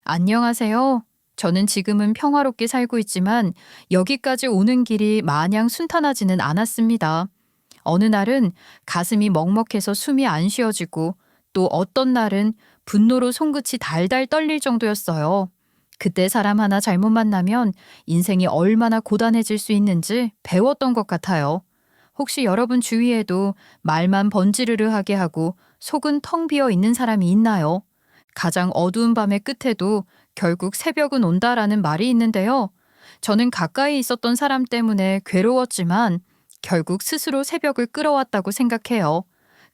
안녕하세요. 저는 지금은 평화롭게 살고 있지만 여기까지 오는 길이 마냥 순탄하지는 않았습니다. 어느 날은 가슴이 먹먹해서 숨이 안 쉬어지고 또 어떤 날은 분노로 손끝이 달달 떨릴 정도였어요. 그때 사람 하나 잘못 만나면 인생이 얼마나 고단해질 수 있는지 배웠던 것 같아요. 혹시 여러분 주위에도 말만 번지르르하게 하고 속은 텅 비어 있는 사람이 있나요? 가장 어두운 밤의 끝에도 결국 새벽은 온다라는 말이 있는데요. 저는 가까이 있었던 사람 때문에 괴로웠지만 결국 스스로 새벽을 끌어왔다고 생각해요.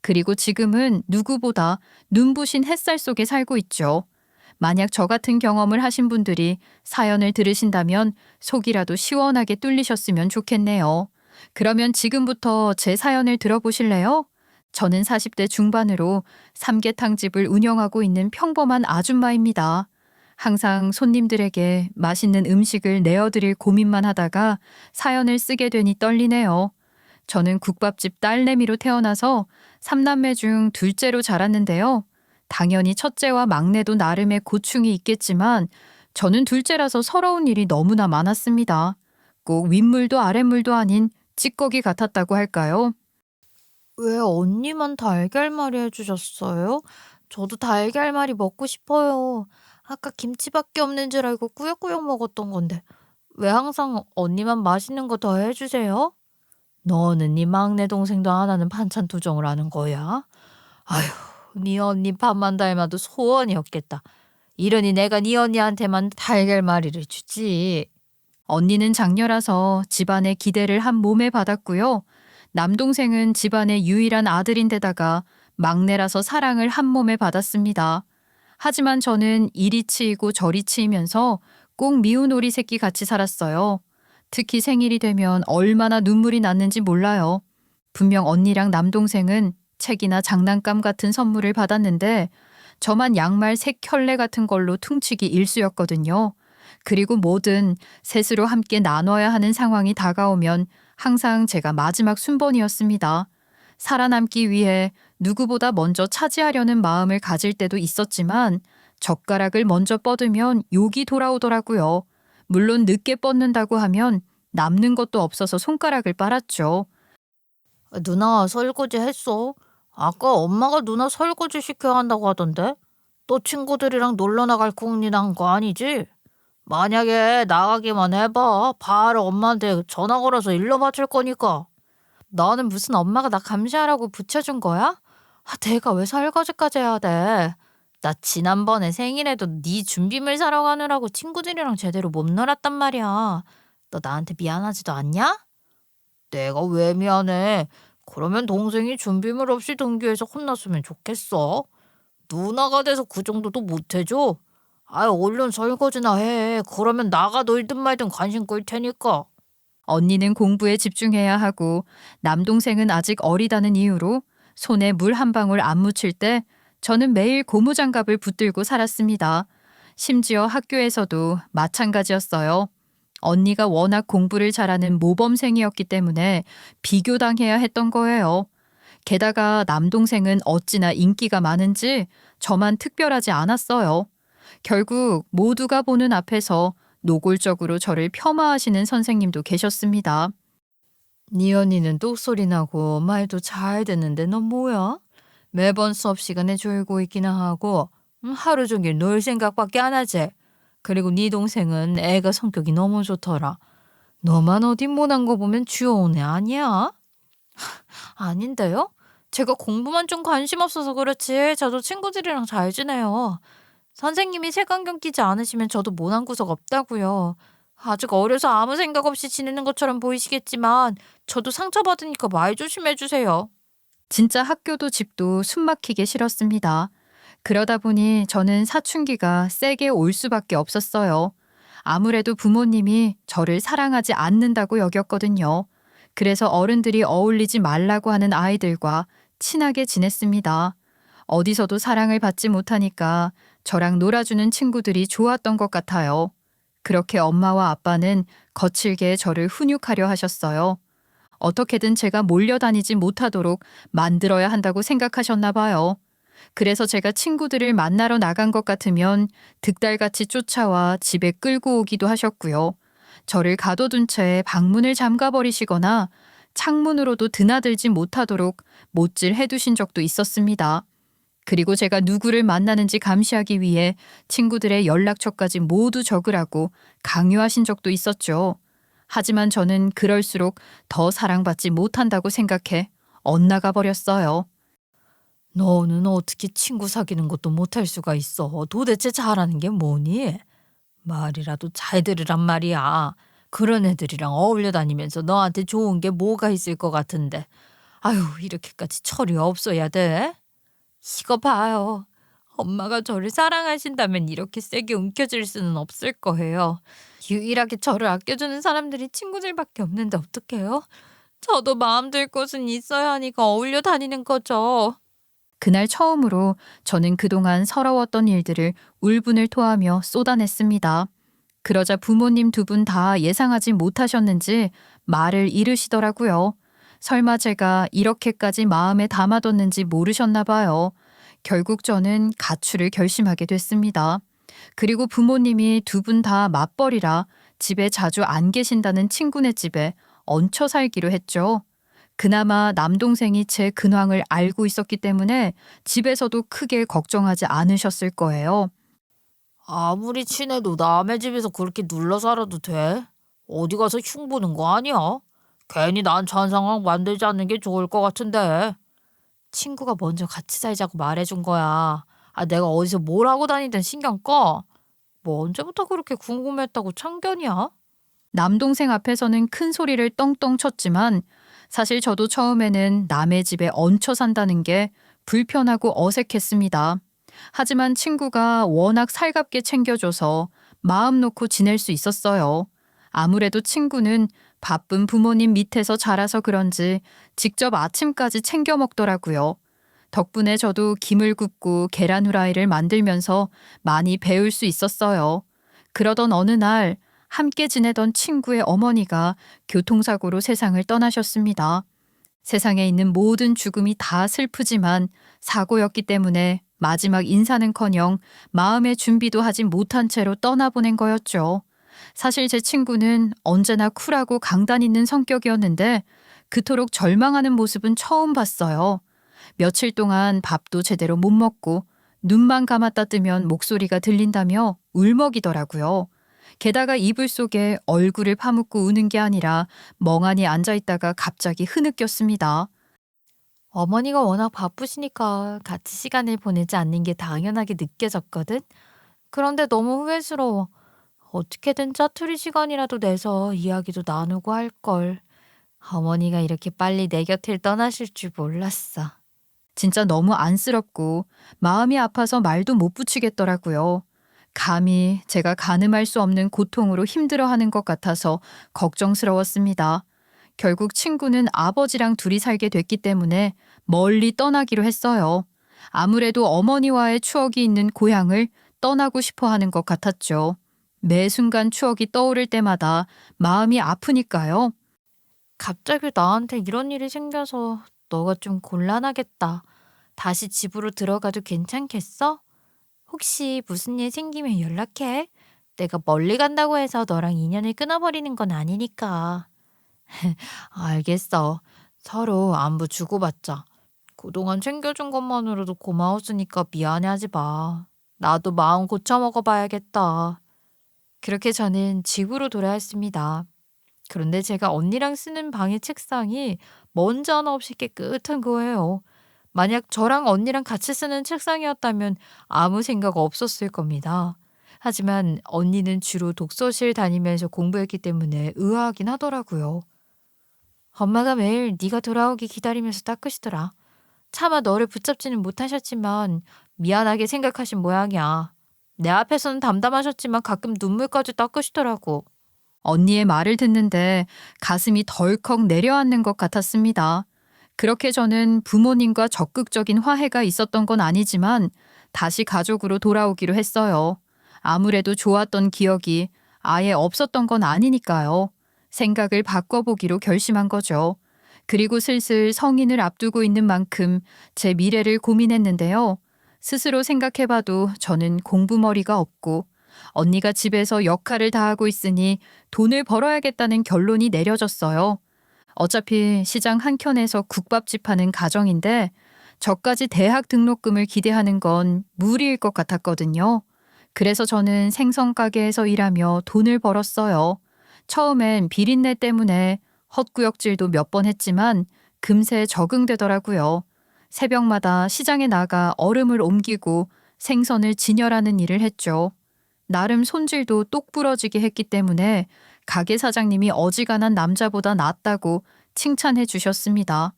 그리고 지금은 누구보다 눈부신 햇살 속에 살고 있죠. 만약 저 같은 경험을 하신 분들이 사연을 들으신다면 속이라도 시원하게 뚫리셨으면 좋겠네요. 그러면 지금부터 제 사연을 들어보실래요? 저는 40대 중반으로 삼계탕집을 운영하고 있는 평범한 아줌마입니다. 항상 손님들에게 맛있는 음식을 내어드릴 고민만 하다가 사연을 쓰게 되니 떨리네요. 저는 국밥집 딸내미로 태어나서 3남매 중 둘째로 자랐는데요. 당연히 첫째와 막내도 나름의 고충이 있겠지만 저는 둘째라서 서러운 일이 너무나 많았습니다. 꼭 윗물도 아랫물도 아닌 찌꺼기 같았다고 할까요? 왜 언니만 달걀말이 해주셨어요? 저도 달걀말이 먹고 싶어요. 아까 김치밖에 없는 줄 알고 꾸역꾸역 먹었던 건데. 왜 항상 언니만 맛있는 거 더 해주세요? 너는 네 막내 동생도 안 하는 반찬 투정을 하는 거야? 아휴, 네 언니 밥만 닮아도 소원이었겠다. 이러니 내가 네 언니한테만 달걀말이를 주지. 언니는 장녀라서 집안의 기대를 한 몸에 받았고요. 남동생은 집안의 유일한 아들인데다가 막내라서 사랑을 한 몸에 받았습니다. 하지만 저는 이리 치이고 저리 치이면서 꼭 미운 오리 새끼 같이 살았어요. 특히 생일이 되면 얼마나 눈물이 났는지 몰라요. 분명 언니랑 남동생은 책이나 장난감 같은 선물을 받았는데 저만 양말 색 켤레 같은 걸로 퉁치기 일쑤였거든요. 그리고 뭐든 셋으로 함께 나눠야 하는 상황이 다가오면 항상 제가 마지막 순번이었습니다. 살아남기 위해 누구보다 먼저 차지하려는 마음을 가질 때도 있었지만 젓가락을 먼저 뻗으면 욕이 돌아오더라고요. 물론 늦게 뻗는다고 하면 남는 것도 없어서 손가락을 빨았죠. 누나 설거지 했어? 아까 엄마가 누나 설거지 시켜야 한다고 하던데? 또 친구들이랑 놀러 나갈 궁리 난 거 아니지? 만약에 나가기만 해봐. 바로 엄마한테 전화 걸어서 일러 바칠 거니까. 너는 무슨 엄마가 나 감시하라고 붙여준 거야? 아, 내가 왜 설거지까지 해야 돼? 나 지난번에 생일에도 네 준비물 사러 가느라고 친구들이랑 제대로 못 놀았단 말이야. 너 나한테 미안하지도 않냐? 내가 왜 미안해? 그러면 동생이 준비물 없이 등교해서 혼났으면 좋겠어. 누나가 돼서 그 정도도 못 해줘? 아유, 얼른 설거지나 해. 그러면 나가 놀든 말든 관심 끌 테니까. 언니는 공부에 집중해야 하고 남동생은 아직 어리다는 이유로 손에 물 한 방울 안 묻힐 때 저는 매일 고무장갑을 붙들고 살았습니다. 심지어 학교에서도 마찬가지였어요. 언니가 워낙 공부를 잘하는 모범생이었기 때문에 비교당해야 했던 거예요. 게다가 남동생은 어찌나 인기가 많은지 저만 특별하지 않았어요. 결국 모두가 보는 앞에서 노골적으로 저를 폄하하시는 선생님도 계셨습니다. 네 언니는 똑소리 나고 말도 잘 듣는데 넌 뭐야? 매번 수업 시간에 졸고 있기는 하고 하루 종일 놀 생각밖에 안 하지. 그리고 네 동생은 애가 성격이 너무 좋더라. 너만 어디 못한 거 보면 귀여운 애 아니야? 아닌데요? 제가 공부만 좀 관심 없어서 그렇지 저도 친구들이랑 잘 지내요. 선생님이 색안경 끼지 않으시면 저도 모난 구석 없다고요. 아직 어려서 아무 생각 없이 지내는 것처럼 보이시겠지만 저도 상처받으니까 말 조심해 주세요. 진짜 학교도 집도 숨막히게 싫었습니다. 그러다 보니 저는 사춘기가 세게 올 수밖에 없었어요. 아무래도 부모님이 저를 사랑하지 않는다고 여겼거든요. 그래서 어른들이 어울리지 말라고 하는 아이들과 친하게 지냈습니다. 어디서도 사랑을 받지 못하니까 저랑 놀아주는 친구들이 좋았던 것 같아요. 그렇게 엄마와 아빠는 거칠게 저를 훈육하려 하셨어요. 어떻게든 제가 몰려다니지 못하도록 만들어야 한다고 생각하셨나 봐요. 그래서 제가 친구들을 만나러 나간 것 같으면 득달같이 쫓아와 집에 끌고 오기도 하셨고요. 저를 가둬둔 채 방문을 잠가버리시거나 창문으로도 드나들지 못하도록 못질 해두신 적도 있었습니다. 그리고 제가 누구를 만나는지 감시하기 위해 친구들의 연락처까지 모두 적으라고 강요하신 적도 있었죠. 하지만 저는 그럴수록 더 사랑받지 못한다고 생각해 엇나가 버렸어요. 너는 어떻게 친구 사귀는 것도 못할 수가 있어? 도대체 잘하는 게 뭐니? 말이라도 잘 들으란 말이야. 그런 애들이랑 어울려 다니면서 너한테 좋은 게 뭐가 있을 것 같은데. 아유, 이렇게까지 철이 없어야 돼? 이거 봐요. 엄마가 저를 사랑하신다면 이렇게 세게 움켜쥘 수는 없을 거예요. 유일하게 저를 아껴주는 사람들이 친구들밖에 없는데 어떡해요? 저도 마음 들 곳은 있어야 하니까 어울려 다니는 거죠. 그날 처음으로 저는 그동안 서러웠던 일들을 울분을 토하며 쏟아냈습니다. 그러자 부모님 두 분 다 예상하지 못하셨는지 말을 잃으시더라고요. 설마 제가 이렇게까지 마음에 담아뒀는지 모르셨나 봐요. 결국 저는 가출을 결심하게 됐습니다. 그리고 부모님이 두 분 다 맞벌이라 집에 자주 안 계신다는 친구네 집에 얹혀 살기로 했죠. 그나마 남동생이 제 근황을 알고 있었기 때문에 집에서도 크게 걱정하지 않으셨을 거예요. 아무리 친해도 남의 집에서 그렇게 눌러 살아도 돼? 어디 가서 흉 보는 거 아니야? 괜히 난처한 상황 만들지 않는 게 좋을 것 같은데. 친구가 먼저 같이 살자고 말해준 거야. 내가 어디서 뭘 하고 다니든 신경 꺼. 뭐 언제부터 그렇게 궁금했다고 참견이야? 남동생 앞에서는 큰 소리를 떵떵 쳤지만 사실 저도 처음에는 남의 집에 얹혀 산다는 게 불편하고 어색했습니다. 하지만 친구가 워낙 살갑게 챙겨줘서 마음 놓고 지낼 수 있었어요. 아무래도 친구는 바쁜 부모님 밑에서 자라서 그런지 직접 아침까지 챙겨 먹더라고요. 덕분에 저도 김을 굽고 계란 후라이를 만들면서 많이 배울 수 있었어요. 그러던 어느 날 함께 지내던 친구의 어머니가 교통사고로 세상을 떠나셨습니다. 세상에 있는 모든 죽음이 다 슬프지만 사고였기 때문에 마지막 인사는커녕 마음의 준비도 하지 못한 채로 떠나보낸 거였죠. 사실 제 친구는 언제나 쿨하고 강단 있는 성격이었는데 그토록 절망하는 모습은 처음 봤어요. 며칠 동안 밥도 제대로 못 먹고 눈만 감았다 뜨면 목소리가 들린다며 울먹이더라고요. 게다가 이불 속에 얼굴을 파묻고 우는 게 아니라 멍하니 앉아있다가 갑자기 흐느꼈습니다. 어머니가 워낙 바쁘시니까 같이 시간을 보내지 않는 게 당연하게 느껴졌거든. 그런데 너무 후회스러워. 어떻게든 짜투리 시간이라도 내서 이야기도 나누고 할 걸. 어머니가 이렇게 빨리 내 곁을 떠나실 줄 몰랐어. 진짜 너무 안쓰럽고 마음이 아파서 말도 못 붙이겠더라고요. 감히 제가 가늠할 수 없는 고통으로 힘들어하는 것 같아서 걱정스러웠습니다. 결국 친구는 아버지랑 둘이 살게 됐기 때문에 멀리 떠나기로 했어요. 아무래도 어머니와의 추억이 있는 고향을 떠나고 싶어 하는 것 같았죠. 매 순간 추억이 떠오를 때마다 마음이 아프니까요. 갑자기 나한테 이런 일이 생겨서 너가 좀 곤란하겠다. 다시 집으로 들어가도 괜찮겠어? 혹시 무슨 일 생기면 연락해. 내가 멀리 간다고 해서 너랑 인연을 끊어버리는 건 아니니까. 알겠어. 서로 안부 주고받자. 그동안 챙겨준 것만으로도 고마웠으니까 미안해하지 마. 나도 마음 고쳐먹어 봐야겠다. 그렇게 저는 집으로 돌아왔습니다. 그런데 제가 언니랑 쓰는 방의 책상이 먼지 하나 없이 깨끗한 거예요. 만약 저랑 언니랑 같이 쓰는 책상이었다면 아무 생각 없었을 겁니다. 하지만 언니는 주로 독서실 다니면서 공부했기 때문에 의아하긴 하더라고요. 엄마가 매일 네가 돌아오기 기다리면서 닦으시더라. 차마 너를 붙잡지는 못하셨지만 미안하게 생각하신 모양이야. 내 앞에서는 담담하셨지만 가끔 눈물까지 닦으시더라고. 언니의 말을 듣는데 가슴이 덜컥 내려앉는 것 같았습니다. 그렇게 저는 부모님과 적극적인 화해가 있었던 건 아니지만 다시 가족으로 돌아오기로 했어요. 아무래도 좋았던 기억이 아예 없었던 건 아니니까요. 생각을 바꿔보기로 결심한 거죠. 그리고 슬슬 성인을 앞두고 있는 만큼 제 미래를 고민했는데요. 스스로 생각해봐도 저는 공부머리가 없고 언니가 집에서 역할을 다하고 있으니 돈을 벌어야겠다는 결론이 내려졌어요. 어차피 시장 한켠에서 국밥집 하는 가정인데 저까지 대학 등록금을 기대하는 건 무리일 것 같았거든요. 그래서 저는 생선 가게에서 일하며 돈을 벌었어요. 처음엔 비린내 때문에 헛구역질도 몇 번 했지만 금세 적응되더라고요. 새벽마다 시장에 나가 얼음을 옮기고 생선을 진열하는 일을 했죠. 나름 손질도 똑부러지게 했기 때문에 가게 사장님이 어지간한 남자보다 낫다고 칭찬해 주셨습니다.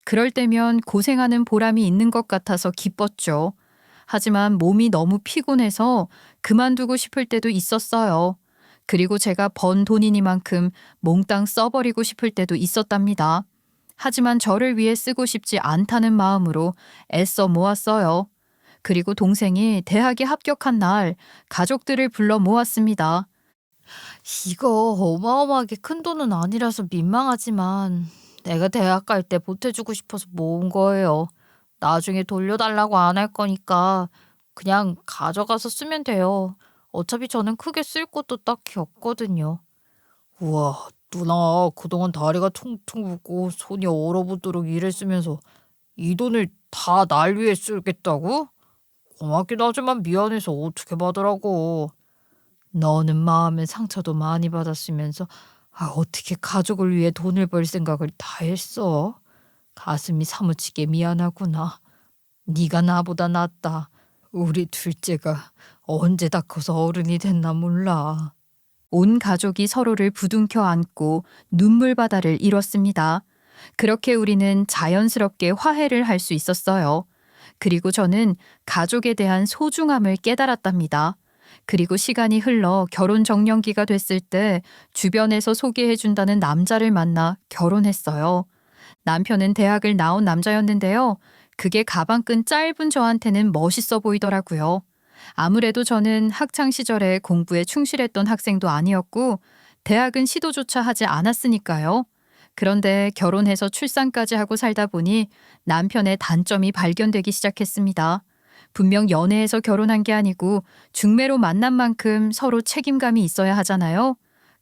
그럴 때면 고생하는 보람이 있는 것 같아서 기뻤죠. 하지만 몸이 너무 피곤해서 그만두고 싶을 때도 있었어요. 그리고 제가 번 돈이니만큼 몽땅 써버리고 싶을 때도 있었답니다. 하지만 저를 위해 쓰고 싶지 않다는 마음으로 애써 모았어요. 그리고 동생이 대학에 합격한 날 가족들을 불러 모았습니다. 이거 어마어마하게 큰 돈은 아니라서 민망하지만 내가 대학 갈 때 보태주고 싶어서 모은 거예요. 나중에 돌려달라고 안 할 거니까 그냥 가져가서 쓰면 돼요. 어차피 저는 크게 쓸 것도 딱히 없거든요. 우와, 누나 그동안 다리가 퉁퉁 붓고 손이 얼어붙도록 일했으면서 이 돈을 다 날 위해 쓰겠다고? 고맙긴 하지만 미안해서 어떻게 받으라고. 너는 마음의 상처도 많이 받았으면서 어떻게 가족을 위해 돈을 벌 생각을 다 했어? 가슴이 사무치게 미안하구나. 네가 나보다 낫다. 우리 둘째가 언제 다 커서 어른이 됐나 몰라. 온 가족이 서로를 부둥켜 안고 눈물바다를 일었습니다. 그렇게 우리는 자연스럽게 화해를 할 수 있었어요. 그리고 저는 가족에 대한 소중함을 깨달았답니다. 그리고 시간이 흘러 결혼 정년기가 됐을 때 주변에서 소개해준다는 남자를 만나 결혼했어요. 남편은 대학을 나온 남자였는데요. 그게 가방끈 짧은 저한테는 멋있어 보이더라고요. 아무래도 저는 학창 시절에 공부에 충실했던 학생도 아니었고 대학은 시도조차 하지 않았으니까요. 그런데 결혼해서 출산까지 하고 살다 보니 남편의 단점이 발견되기 시작했습니다. 분명 연애해서 결혼한 게 아니고 중매로 만난 만큼 서로 책임감이 있어야 하잖아요.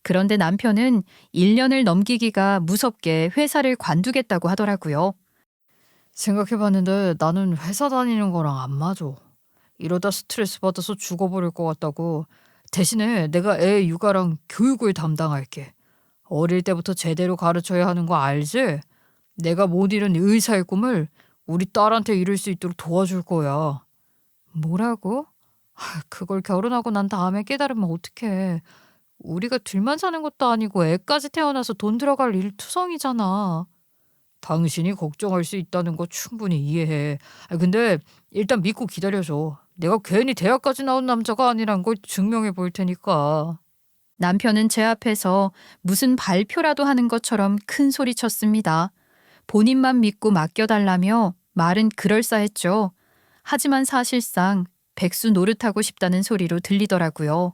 그런데 남편은 1년을 넘기기가 무섭게 회사를 관두겠다고 하더라고요. 생각해봤는데 나는 회사 다니는 거랑 안 맞아. 이러다 스트레스 받아서 죽어버릴 것 같다고. 대신에 내가 애 육아랑 교육을 담당할게. 어릴 때부터 제대로 가르쳐야 하는 거 알지? 내가 못 이룬 의사의 꿈을 우리 딸한테 이룰 수 있도록 도와줄 거야. 뭐라고? 그걸 결혼하고 난 다음에 깨달으면 어떡해. 우리가 둘만 사는 것도 아니고 애까지 태어나서 돈 들어갈 일투성이잖아. 당신이 걱정할 수 있다는 거 충분히 이해해. 근데 일단 믿고 기다려줘. 내가 괜히 대학까지 나온 남자가 아니란 걸 증명해 볼 테니까. 남편은 제 앞에서 무슨 발표라도 하는 것처럼 큰 소리 쳤습니다. 본인만 믿고 맡겨달라며 말은 그럴싸했죠. 하지만 사실상 백수 노릇하고 싶다는 소리로 들리더라고요.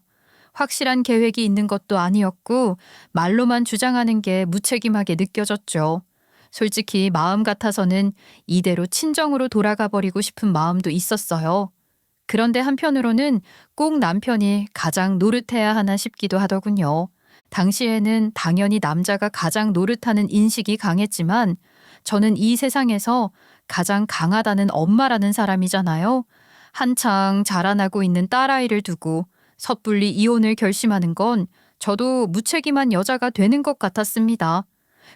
확실한 계획이 있는 것도 아니었고 말로만 주장하는 게 무책임하게 느껴졌죠. 솔직히 마음 같아서는 이대로 친정으로 돌아가 버리고 싶은 마음도 있었어요. 그런데 한편으로는 꼭 남편이 가장 노릇해야 하나 싶기도 하더군요. 당시에는 당연히 남자가 가장 노릇하는 인식이 강했지만 저는 이 세상에서 가장 강하다는 엄마라는 사람이잖아요. 한창 자라나고 있는 딸아이를 두고 섣불리 이혼을 결심하는 건 저도 무책임한 여자가 되는 것 같았습니다.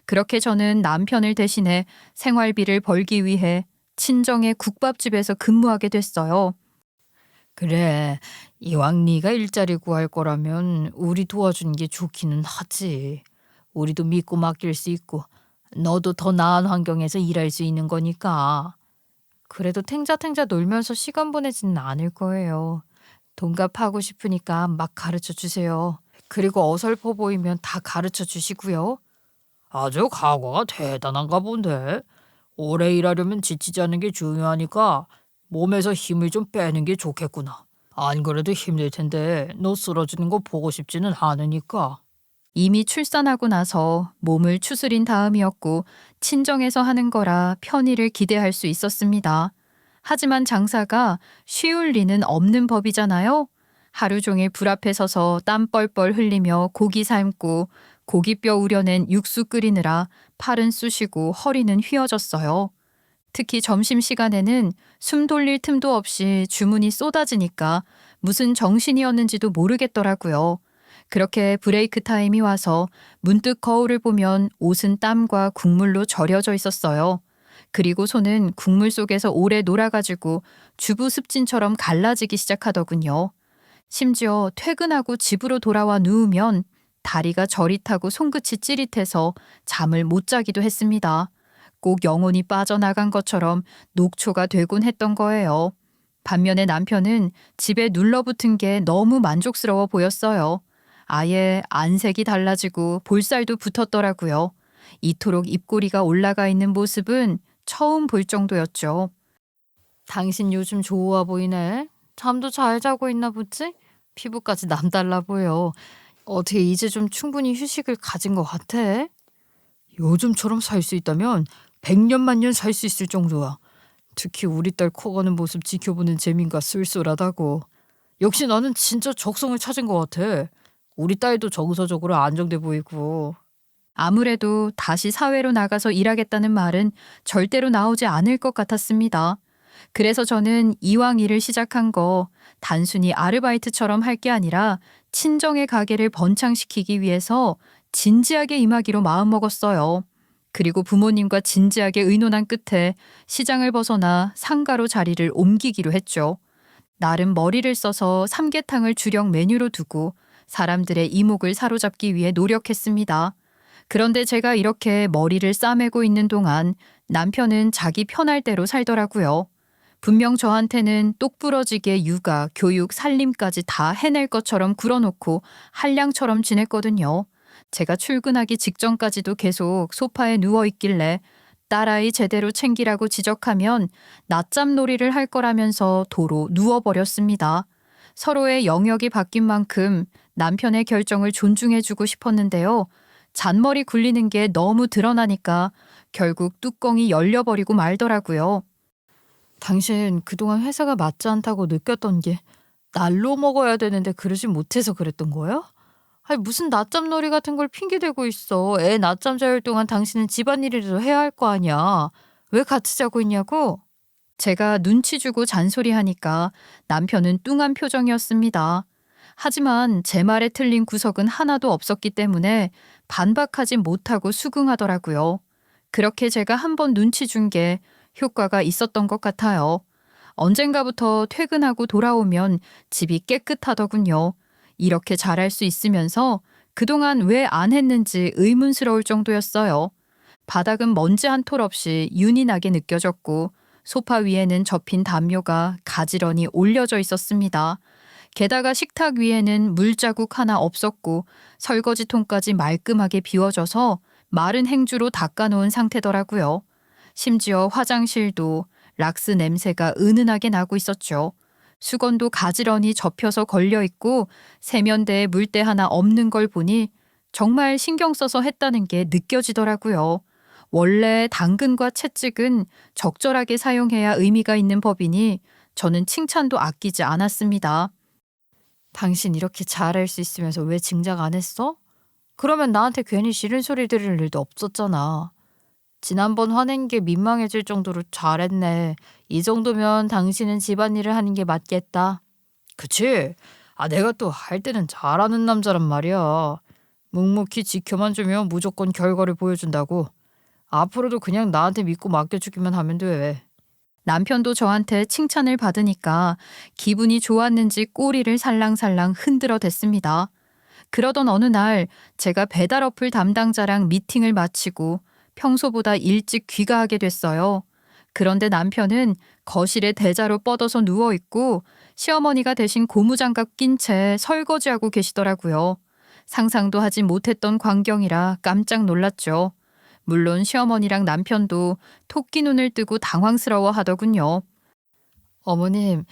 그렇게 저는 남편을 대신해 생활비를 벌기 위해 친정의 국밥집에서 근무하게 됐어요. 그래, 이왕 네가 일자리 구할 거라면 우리 도와주는 게 좋기는 하지. 우리도 믿고 맡길 수 있고 너도 더 나은 환경에서 일할 수 있는 거니까. 그래도 탱자탱자 놀면서 시간 보내지는 않을 거예요. 돈값하고 싶으니까 막 가르쳐 주세요. 그리고 어설퍼 보이면 다 가르쳐 주시고요. 아주 각오가 대단한가 본데. 오래 일하려면 지치지 않는 게 중요하니까 몸에서 힘을 좀 빼는 게 좋겠구나. 안 그래도 힘들 텐데 너 쓰러지는 거 보고 싶지는 않으니까. 이미 출산하고 나서 몸을 추스린 다음이었고 친정에서 하는 거라 편의를 기대할 수 있었습니다. 하지만 장사가 쉬울 리는 없는 법이잖아요. 하루 종일 불 앞에 서서 땀 뻘뻘 흘리며 고기 삶고 고기뼈 우려낸 육수 끓이느라 팔은 쑤시고 허리는 휘어졌어요. 특히 점심시간에는 숨 돌릴 틈도 없이 주문이 쏟아지니까 무슨 정신이었는지도 모르겠더라고요. 그렇게 브레이크 타임이 와서 문득 거울을 보면 옷은 땀과 국물로 절여져 있었어요. 그리고 손은 국물 속에서 오래 놀아가지고 주부 습진처럼 갈라지기 시작하더군요. 심지어 퇴근하고 집으로 돌아와 누우면 다리가 저릿하고 손끝이 찌릿해서 잠을 못 자기도 했습니다. 꼭 영혼이 빠져나간 것처럼 녹초가 되곤 했던 거예요. 반면에 남편은 집에 눌러붙은 게 너무 만족스러워 보였어요. 아예 안색이 달라지고 볼살도 붙었더라고요. 이토록 입꼬리가 올라가 있는 모습은 처음 볼 정도였죠. 당신 요즘 좋아 보이네. 잠도 잘 자고 있나 보지? 피부까지 남달라 보여. 어떻게 이제 좀 충분히 휴식을 가진 것 같아? 요즘처럼 살 수 있다면 100년 만년 살 수 있을 정도야. 특히 우리 딸 커가는 모습 지켜보는 재미가 쏠쏠하다고. 역시 나는 진짜 적성을 찾은 것 같아. 우리 딸도 정서적으로 안정돼 보이고. 아무래도 다시 사회로 나가서 일하겠다는 말은 절대로 나오지 않을 것 같았습니다. 그래서 저는 이왕 일을 시작한 거 단순히 아르바이트처럼 할 게 아니라 친정의 가게를 번창시키기 위해서 진지하게 임하기로 마음먹었어요. 그리고 부모님과 진지하게 의논한 끝에 시장을 벗어나 상가로 자리를 옮기기로 했죠. 나름 머리를 써서 삼계탕을 주력 메뉴로 두고 사람들의 이목을 사로잡기 위해 노력했습니다. 그런데 제가 이렇게 머리를 싸매고 있는 동안 남편은 자기 편할 대로 살더라고요. 분명 저한테는 똑부러지게 육아, 교육, 살림까지 다 해낼 것처럼 굴어놓고 한량처럼 지냈거든요. 제가 출근하기 직전까지도 계속 소파에 누워있길래 딸아이 제대로 챙기라고 지적하면 낮잠 놀이를 할 거라면서 도로 누워버렸습니다. 서로의 영역이 바뀐 만큼 남편의 결정을 존중해주고 싶었는데요. 잔머리 굴리는 게 너무 드러나니까 결국 뚜껑이 열려버리고 말더라고요. 당신 그동안 회사가 맞지 않다고 느꼈던 게 날로 먹어야 되는데 그러지 못해서 그랬던 거야? 아니 무슨 낮잠놀이 같은 걸 핑계대고 있어. 애 낮잠 자율 동안 당신은 집안일이라도 해야 할 거 아니야. 왜 같이 자고 있냐고? 제가 눈치 주고 잔소리하니까 남편은 뚱한 표정이었습니다. 하지만 제 말에 틀린 구석은 하나도 없었기 때문에 반박하지 못하고 수긍하더라고요. 그렇게 제가 한번 눈치 준 게 효과가 있었던 것 같아요. 언젠가부터 퇴근하고 돌아오면 집이 깨끗하더군요. 이렇게 잘할 수 있으면서 그동안 왜 안 했는지 의문스러울 정도였어요. 바닥은 먼지 한 톨 없이 윤이 나게 느껴졌고 소파 위에는 접힌 담요가 가지런히 올려져 있었습니다. 게다가 식탁 위에는 물자국 하나 없었고 설거지통까지 말끔하게 비워져서 마른 행주로 닦아놓은 상태더라고요. 심지어 화장실도 락스 냄새가 은은하게 나고 있었죠. 수건도 가지런히 접혀서 걸려있고 세면대에 물때 하나 없는 걸 보니 정말 신경 써서 했다는 게 느껴지더라고요. 원래 당근과 채찍은 적절하게 사용해야 의미가 있는 법이니 저는 칭찬도 아끼지 않았습니다. 당신 이렇게 잘할 수 있으면서 왜 증작 안 했어? 그러면 나한테 괜히 싫은 소리 들을 일도 없었잖아. 지난번 화낸 게 민망해질 정도로 잘했네. 이 정도면 당신은 집안일을 하는 게 맞겠다. 그치? 내가 또 할 때는 잘하는 남자란 말이야. 묵묵히 지켜만 주면 무조건 결과를 보여준다고. 앞으로도 그냥 나한테 믿고 맡겨주기만 하면 돼. 남편도 저한테 칭찬을 받으니까 기분이 좋았는지 꼬리를 살랑살랑 흔들어 댔습니다. 그러던 어느 날 제가 배달 어플 담당자랑 미팅을 마치고 평소보다 일찍 귀가하게 됐어요. 그런데 남편은 거실에 대자로 뻗어서 누워있고 시어머니가 대신 고무장갑 낀 채 설거지하고 계시더라고요. 상상도 하지 못했던 광경이라 깜짝 놀랐죠. 물론 시어머니랑 남편도 토끼 눈을 뜨고 당황스러워 하더군요. 어머님,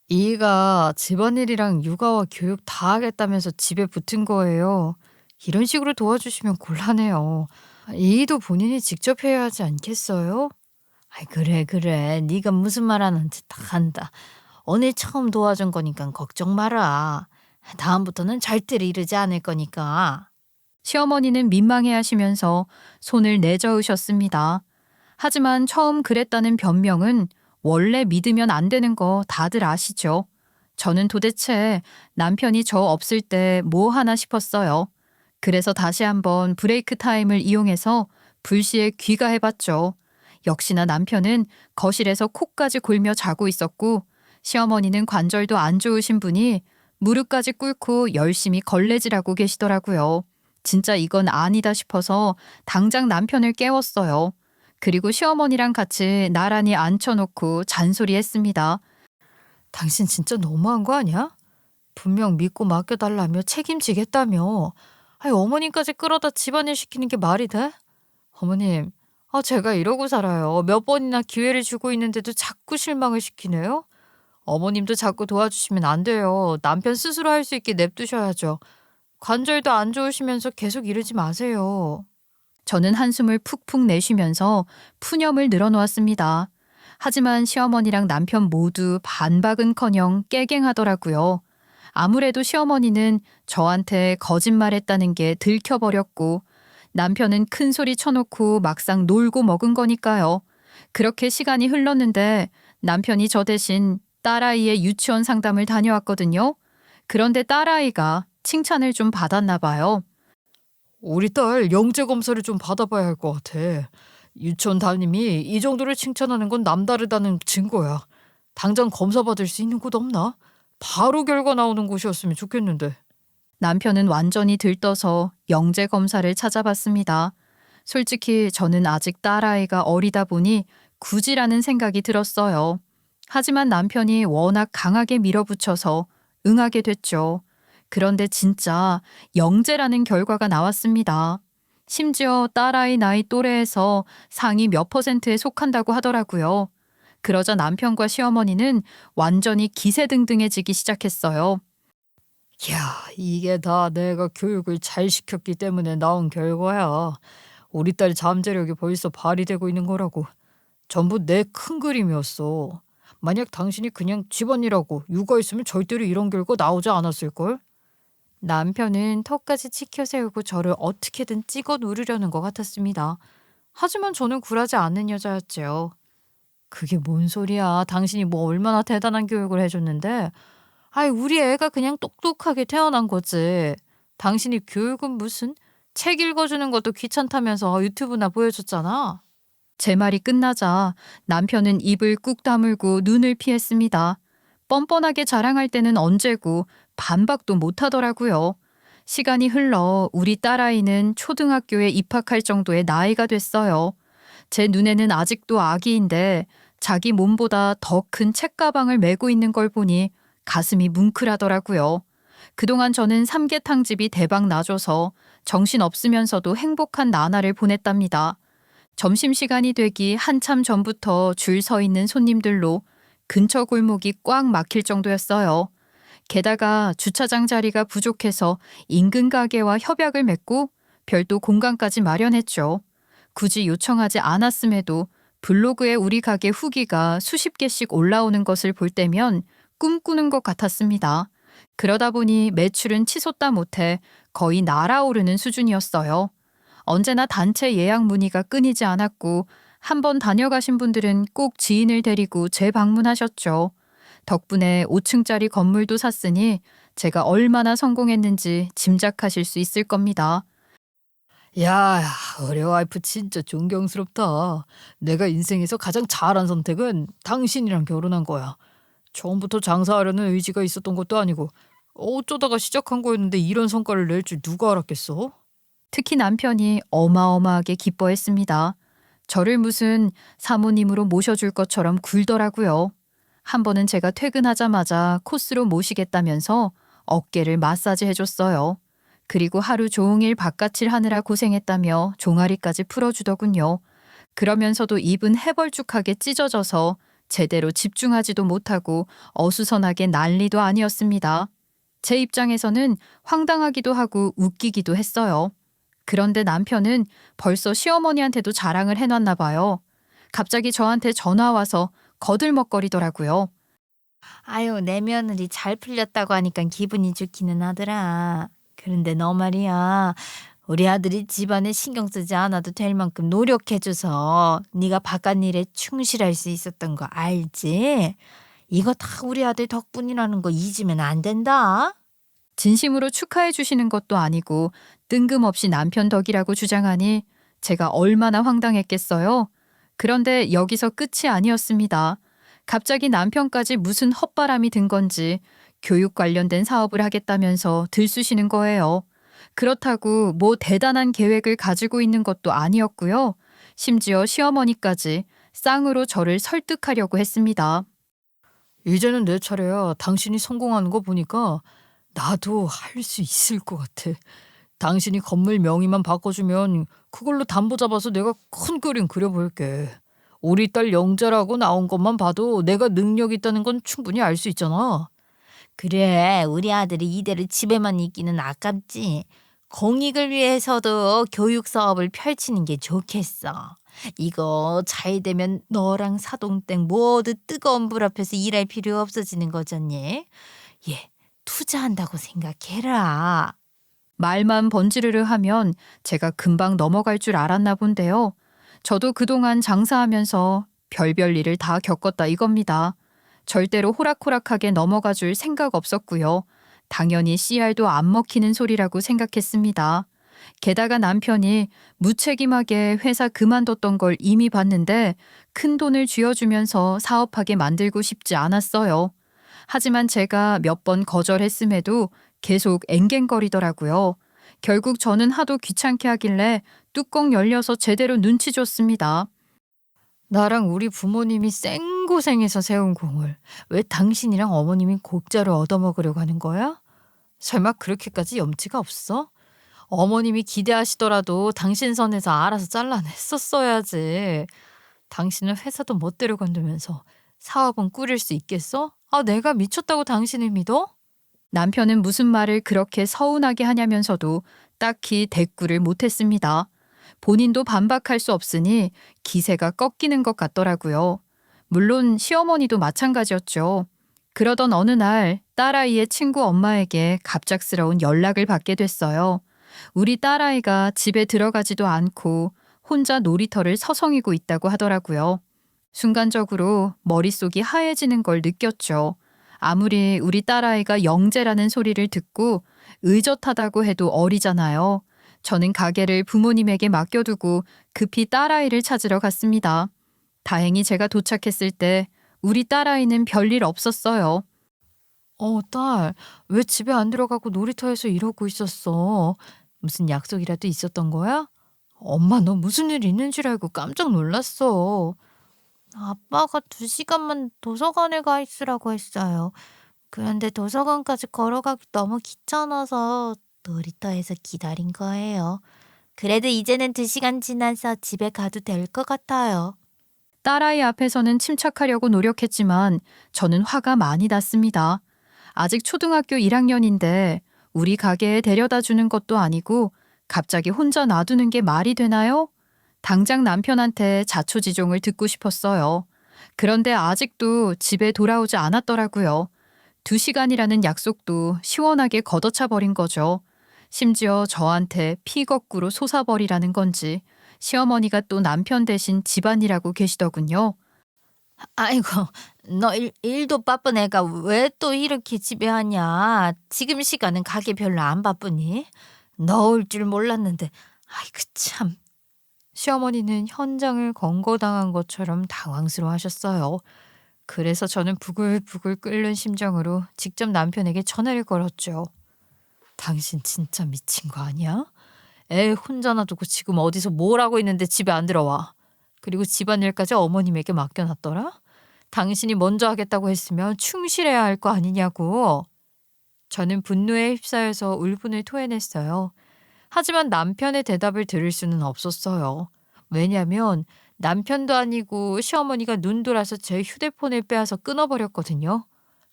이가 집안일이랑 육아와 교육 다 하겠다면서 집에 붙은 거예요. 이런 식으로 도와주시면 곤란해요. 이도 본인이 직접 해야 하지 않겠어요? 아이, 그래, 그래. 네가 무슨 말 하는지 다 안다. 오늘 처음 도와준 거니까 걱정 마라. 다음부터는 절대로 이러지 않을 거니까. 시어머니는 민망해하시면서 손을 내저으셨습니다. 하지만 처음 그랬다는 변명은 원래 믿으면 안 되는 거 다들 아시죠? 저는 도대체 남편이 저 없을 때 뭐 하나 싶었어요. 그래서 다시 한번 브레이크 타임을 이용해서 불시에 귀가해봤죠. 역시나 남편은 거실에서 코까지 골며 자고 있었고 시어머니는 관절도 안 좋으신 분이 무릎까지 꿇고 열심히 걸레질하고 계시더라고요. 진짜 이건 아니다 싶어서 당장 남편을 깨웠어요. 그리고 시어머니랑 같이 나란히 앉혀놓고 잔소리했습니다. 당신 진짜 너무한 거 아니야? 분명 믿고 맡겨달라며 책임지겠다며. 아니, 어머님까지 끌어다 집안일 시키는 게 말이 돼? 어머님, 제가 이러고 살아요. 몇 번이나 기회를 주고 있는데도 자꾸 실망을 시키네요. 어머님도 자꾸 도와주시면 안 돼요. 남편 스스로 할 수 있게 냅두셔야죠. 관절도 안 좋으시면서 계속 이러지 마세요. 저는 한숨을 푹푹 내쉬면서 푸념을 늘어놓았습니다. 하지만 시어머니랑 남편 모두 반박은커녕 깨갱하더라고요. 아무래도 시어머니는 저한테 거짓말했다는 게 들켜버렸고 남편은 큰 소리 쳐놓고 막상 놀고 먹은 거니까요. 그렇게 시간이 흘렀는데 남편이 저 대신 딸아이의 유치원 상담을 다녀왔거든요. 그런데 딸아이가 칭찬을 좀 받았나 봐요. 우리 딸 영재 검사를 좀 받아봐야 할 것 같아. 유치원 담임이 이 정도를 칭찬하는 건 남다르다는 증거야. 당장 검사 받을 수 있는 곳 없나? 바로 결과 나오는 곳이었으면 좋겠는데. 남편은 완전히 들떠서 영재 검사를 찾아봤습니다. 솔직히 저는 아직 딸아이가 어리다 보니 굳이라는 생각이 들었어요. 하지만 남편이 워낙 강하게 밀어붙여서 응하게 됐죠. 그런데 진짜 영재라는 결과가 나왔습니다. 심지어 딸아이 나이 또래에서 상위 몇 %에 속한다고 하더라고요. 그러자 남편과 시어머니는 완전히 기세등등해지기 시작했어요. 야, 이게 다 내가 교육을 잘 시켰기 때문에 나온 결과야. 우리 딸 잠재력이 벌써 발휘되고 있는 거라고. 전부 내 큰 그림이었어. 만약 당신이 그냥 집안일하고 육아했으면 절대로 이런 결과 나오지 않았을걸? 남편은 턱까지 치켜세우고 저를 어떻게든 찍어 누르려는 것 같았습니다. 하지만 저는 굴하지 않는 여자였지요. 그게 뭔 소리야. 당신이 뭐 얼마나 대단한 교육을 해줬는데. 아이, 우리 애가 그냥 똑똑하게 태어난 거지. 당신이 교육은 무슨 책 읽어주는 것도 귀찮다면서 유튜브나 보여줬잖아. 제 말이 끝나자 남편은 입을 꾹 다물고 눈을 피했습니다. 뻔뻔하게 자랑할 때는 언제고 반박도 못하더라고요. 시간이 흘러 우리 딸아이는 초등학교에 입학할 정도의 나이가 됐어요. 제 눈에는 아직도 아기인데 자기 몸보다 더 큰 책가방을 메고 있는 걸 보니 가슴이 뭉클하더라고요. 그동안 저는 삼계탕집이 대박 나줘서 정신없으면서도 행복한 나날을 보냈답니다. 점심시간이 되기 한참 전부터 줄 서 있는 손님들로 근처 골목이 꽉 막힐 정도였어요. 게다가 주차장 자리가 부족해서 인근 가게와 협약을 맺고 별도 공간까지 마련했죠. 굳이 요청하지 않았음에도 블로그에 우리 가게 후기가 수십 개씩 올라오는 것을 볼 때면 꿈꾸는 것 같았습니다. 그러다 보니 매출은 치솟다 못해 거의 날아오르는 수준이었어요. 언제나 단체 예약 문의가 끊이지 않았고 한 번 다녀가신 분들은 꼭 지인을 데리고 재방문하셨죠. 덕분에 5층짜리 건물도 샀으니 제가 얼마나 성공했는지 짐작하실 수 있을 겁니다. 야, 우리 와이프 진짜 존경스럽다. 내가 인생에서 가장 잘한 선택은 당신이랑 결혼한 거야. 처음부터 장사하려는 의지가 있었던 것도 아니고 어쩌다가 시작한 거였는데 이런 성과를 낼 줄 누가 알았겠어? 특히 남편이 어마어마하게 기뻐했습니다. 저를 무슨 사모님으로 모셔줄 것처럼 굴더라고요. 한 번은 제가 퇴근하자마자 코스로 모시겠다면서 어깨를 마사지 해줬어요. 그리고 하루 종일 바깥일 하느라 고생했다며 종아리까지 풀어주더군요. 그러면서도 입은 해벌쭉하게 찢어져서 제대로 집중하지도 못하고 어수선하게 난리도 아니었습니다. 제 입장에서는 황당하기도 하고 웃기기도 했어요. 그런데 남편은 벌써 시어머니한테도 자랑을 해놨나 봐요. 갑자기 저한테 전화 와서 거들먹거리더라고요. 아유, 내 며느리 잘 풀렸다고 하니까 기분이 좋기는 하더라. 그런데 너 말이야. 우리 아들이 집안에 신경 쓰지 않아도 될 만큼 노력해줘서 네가 바깥 일에 충실할 수 있었던 거 알지? 이거 다 우리 아들 덕분이라는 거 잊으면 안 된다. 진심으로 축하해 주시는 것도 아니고 뜬금없이 남편 덕이라고 주장하니 제가 얼마나 황당했겠어요. 그런데 여기서 끝이 아니었습니다. 갑자기 남편까지 무슨 헛바람이 든 건지 교육 관련된 사업을 하겠다면서 들쑤시는 거예요. 그렇다고 뭐 대단한 계획을 가지고 있는 것도 아니었고요. 심지어 시어머니까지 쌍으로 저를 설득하려고 했습니다. 이제는 내 차례야. 당신이 성공하는 거 보니까 나도 할 수 있을 것 같아. 당신이 건물 명의만 바꿔주면 그걸로 담보 잡아서 내가 큰 그림 그려볼게. 우리 딸 영자라고 나온 것만 봐도 내가 능력 있다는 건 충분히 알 수 있잖아. 그래, 우리 아들이 이대로 집에만 있기는 아깝지. 공익을 위해서도 교육 사업을 펼치는 게 좋겠어. 이거 잘 되면 너랑 사동땡 모두 뜨거운 불 앞에서 일할 필요 없어지는 거잖니. 예, 투자한다고 생각해라. 말만 번지르르 하면 제가 금방 넘어갈 줄 알았나 본데요. 저도 그동안 장사하면서 별별 일을 다 겪었다 이겁니다. 절대로 호락호락하게 넘어가 줄 생각 없었고요. 당연히 씨알도 안 먹히는 소리라고 생각했습니다. 게다가 남편이 무책임하게 회사 그만뒀던 걸 이미 봤는데 큰 돈을 쥐어주면서 사업하게 만들고 싶지 않았어요. 하지만 제가 몇 번 거절했음에도 계속 앵갱거리더라고요. 결국 저는 하도 귀찮게 하길래 뚜껑 열려서 제대로 눈치 줬습니다. 나랑 우리 부모님이 생고생해서 세운 공을 왜 당신이랑 어머님이 공짜로 얻어먹으려고 하는 거야? 설마 그렇게까지 염치가 없어? 어머님이 기대하시더라도 당신 선에서 알아서 잘라냈었어야지. 당신은 회사도 멋대로 건들면서 사업은 꾸릴 수 있겠어? 아, 내가 미쳤다고 당신을 믿어? 남편은 무슨 말을 그렇게 서운하게 하냐면서도 딱히 대꾸를 못했습니다. 본인도 반박할 수 없으니 기세가 꺾이는 것 같더라고요. 물론 시어머니도 마찬가지였죠. 그러던 어느 날 딸아이의 친구 엄마에게 갑작스러운 연락을 받게 됐어요. 우리 딸아이가 집에 들어가지도 않고 혼자 놀이터를 서성이고 있다고 하더라고요. 순간적으로 머릿속이 하얘지는 걸 느꼈죠. 아무리 우리 딸아이가 영재라는 소리를 듣고 의젓하다고 해도 어리잖아요. 저는 가게를 부모님에게 맡겨두고 급히 딸아이를 찾으러 갔습니다. 다행히 제가 도착했을 때 우리 딸아이는 별일 없었어요. 딸, 왜 집에 안 들어가고 놀이터에서 이러고 있었어? 무슨 약속이라도 있었던 거야? 엄마 너 무슨 일 있는 줄 알고 깜짝 놀랐어. 아빠가 2시간만 도서관에 가 있으라고 했어요. 그런데 도서관까지 걸어가기 너무 귀찮아서 놀이터에서 기다린 거예요. 그래도 이제는 2시간 지나서 집에 가도 될 것 같아요. 딸아이 앞에서는 침착하려고 노력했지만 저는 화가 많이 났습니다. 아직 초등학교 1학년인데 우리 가게에 데려다 주는 것도 아니고 갑자기 혼자 놔두는 게 말이 되나요? 당장 남편한테 자초지종을 듣고 싶었어요. 그런데 아직도 집에 돌아오지 않았더라고요. 2시간이라는 약속도 시원하게 걷어차 버린 거죠. 심지어 저한테 피 거꾸로 솟아버리라는 건지 시어머니가 또 남편 대신 집안일하고 계시더군요. 아이고, 너 일도 바쁜 애가 왜 또 이렇게 집에 왔냐? 지금 시간은 가게 별로 안 바쁘니? 너 올 줄 몰랐는데, 아이고 참. 시어머니는 현장을 검거당한 것처럼 당황스러워 하셨어요. 그래서 저는 부글부글 끓는 심정으로 직접 남편에게 전화를 걸었죠. 당신 진짜 미친 거 아니야? 애 혼자 놔두고 지금 어디서 뭘 하고 있는데 집에 안 들어와. 그리고 집안일까지 어머님에게 맡겨놨더라? 당신이 먼저 하겠다고 했으면 충실해야 할 거 아니냐고. 저는 분노에 휩싸여서 울분을 토해냈어요. 하지만 남편의 대답을 들을 수는 없었어요. 왜냐면 남편도 아니고 시어머니가 눈돌아서 제 휴대폰을 빼앗아 끊어버렸거든요.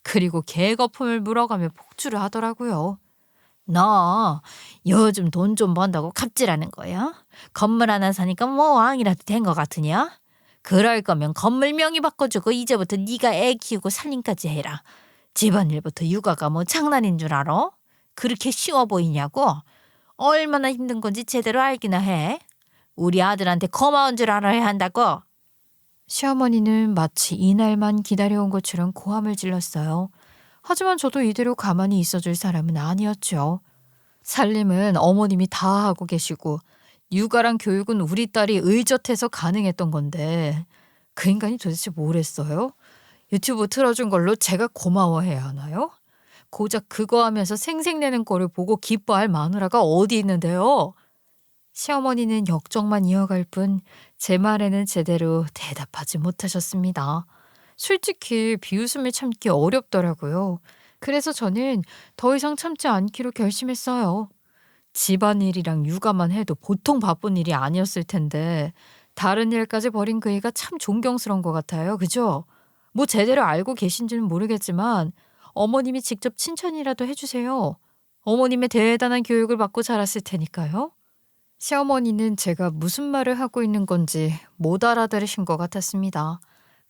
그리고 개거품을 물어가며 폭주를 하더라고요. 너 요즘 돈 좀 번다고 갑질하는 거야? 건물 하나 사니까 뭐 왕이라도 된 거 같으냐? 그럴 거면 건물 명의 바꿔주고 이제부터 네가 애 키우고 살림까지 해라. 집안일부터 육아가 뭐 장난인 줄 알아? 그렇게 쉬워 보이냐고? 얼마나 힘든 건지 제대로 알기나 해. 우리 아들한테 고마운 줄 알아야 한다고. 시어머니는 마치 이날만 기다려온 것처럼 고함을 질렀어요. 하지만 저도 이대로 가만히 있어줄 사람은 아니었죠. 살림은 어머님이 다 하고 계시고 육아랑 교육은 우리 딸이 의젓해서 가능했던 건데 그 인간이 도대체 뭘 했어요? 유튜브 틀어준 걸로 제가 고마워해야 하나요? 고작 그거 하면서 생색내는 거를 보고 기뻐할 마누라가 어디 있는데요? 시어머니는 역정만 이어갈 뿐 제 말에는 제대로 대답하지 못하셨습니다. 솔직히 비웃음을 참기 어렵더라고요. 그래서 저는 더 이상 참지 않기로 결심했어요. 집안일이랑 육아만 해도 보통 바쁜 일이 아니었을 텐데 다른 일까지 벌인 그이가 참 존경스러운 것 같아요. 그죠? 뭐 제대로 알고 계신지는 모르겠지만 어머님이 직접 칭찬이라도 해주세요. 어머님의 대단한 교육을 받고 자랐을 테니까요. 시어머니는 제가 무슨 말을 하고 있는 건지 못 알아들으신 것 같았습니다.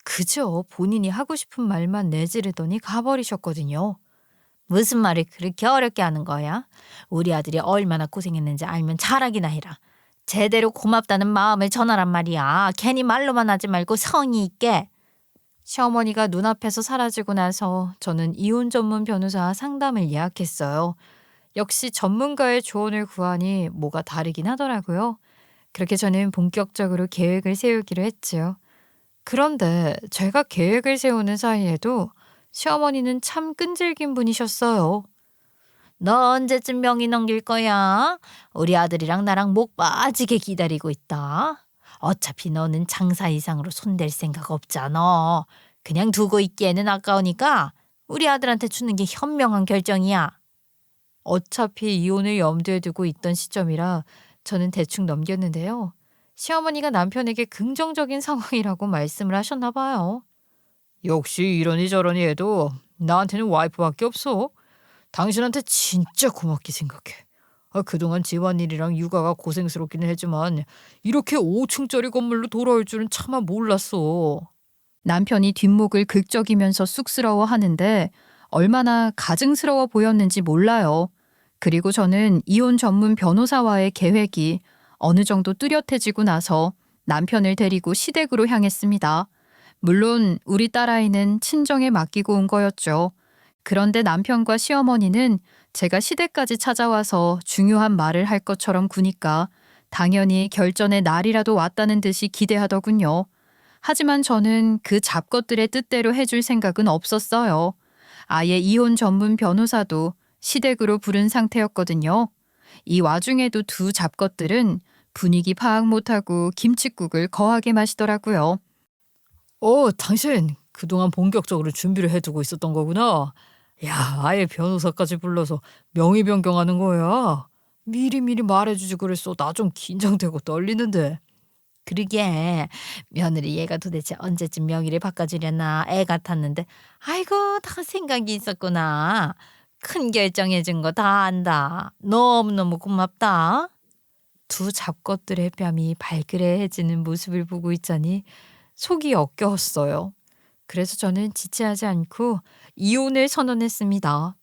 그저 본인이 하고 싶은 말만 내지르더니 가버리셨거든요. 무슨 말을 그렇게 어렵게 하는 거야? 우리 아들이 얼마나 고생했는지 알면 잘하기나 해라. 제대로 고맙다는 마음을 전하란 말이야. 괜히 말로만 하지 말고 성의 있게. 시어머니가 눈앞에서 사라지고 나서 저는 이혼 전문 변호사 상담을 예약했어요. 역시 전문가의 조언을 구하니 뭐가 다르긴 하더라고요. 그렇게 저는 본격적으로 계획을 세우기로 했지요. 그런데 제가 계획을 세우는 사이에도 시어머니는 참 끈질긴 분이셨어요. 너 언제쯤 명의 넘길 거야? 우리 아들이랑 나랑 목 빠지게 기다리고 있다. 어차피 너는 장사 이상으로 손댈 생각 없잖아. 그냥 두고 있기에는 아까우니까 우리 아들한테 주는 게 현명한 결정이야. 어차피 이혼을 염두에 두고 있던 시점이라 저는 대충 넘겼는데요. 시어머니가 남편에게 긍정적인 상황이라고 말씀을 하셨나 봐요. 역시 이러니 저러니 해도 나한테는 와이프밖에 없어. 당신한테 진짜 고맙게 생각해. 그동안 집안일이랑 육아가 고생스럽기는 했지만 이렇게 5층짜리 건물로 돌아올 줄은 차마 몰랐어. 남편이 뒷목을 긁적이면서 쑥스러워하는데 얼마나 가증스러워 보였는지 몰라요. 그리고 저는 이혼 전문 변호사와의 계획이 어느 정도 뚜렷해지고 나서 남편을 데리고 시댁으로 향했습니다. 물론 우리 딸아이는 친정에 맡기고 온 거였죠. 그런데 남편과 시어머니는 제가 시댁까지 찾아와서 중요한 말을 할 것처럼 구니까 당연히 결전의 날이라도 왔다는 듯이 기대하더군요. 하지만 저는 그 잡것들의 뜻대로 해줄 생각은 없었어요. 아예 이혼 전문 변호사도 시댁으로 부른 상태였거든요. 이 와중에도 두 잡것들은 분위기 파악 못하고 김칫국을 거하게 마시더라고요. 당신 그동안 본격적으로 준비를 해두고 있었던 거구나. 야, 아예 변호사까지 불러서 명의 변경하는 거야. 미리미리 말해주지 그랬어. 나 좀 긴장되고 떨리는데. 그러게 며느리 얘가 도대체 언제쯤 명의를 바꿔주려나 애 같았는데 아이고 다 생각이 있었구나. 큰 결정해준 거 다 안다. 너무너무 고맙다. 두 잡것들의 뺨이 발그레해지는 모습을 보고 있자니 속이 역겨웠어요. 그래서 저는 지체하지 않고 이혼을 선언했습니다.